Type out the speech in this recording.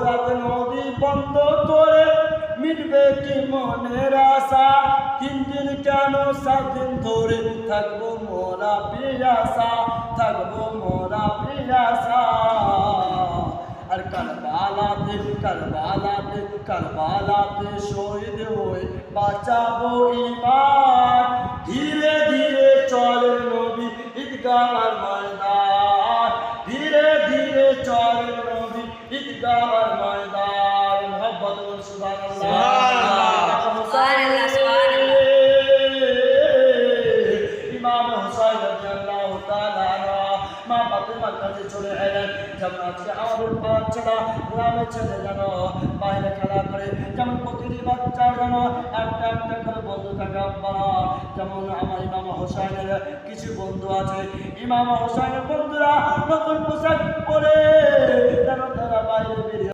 রাত নদী বন্ধ করে মিটবে কি মনের আশা? 3 দিন কেন 7 দিন ধরে থাকবো মোরা পিয়াসা, থাকবো মোরা পিয়াসা। আর কারবালাতে শহীদ হয়ে বাঁচাবো ঈমান। ধীরে ধীরে চলে নবী ঈদগাহর ময়দান, ধীরে ধীরে চলে নবী ঈদগাহর ময়দান। মোহাম্মদ ইমাম হুসাইন রাদিয়াল্লাহু তাআলা মা ফাতেমার কাছে চলে এলেন। যেমন আজকে আমাদের বাচ্চারা গ্রামে ছেলে যেন বাইরে খেলা করে, যেমন প্রতিটি বাচ্চার যেন একটা একটা করে বন্ধু থাকে। যেমন আমার ইমাম হোসাইনের কিছু বন্ধু আছে, ইমাম হোসাইনের বন্ধুরা নতুন পোশাক পরে যেন তারা বাইরে বেরিয়ে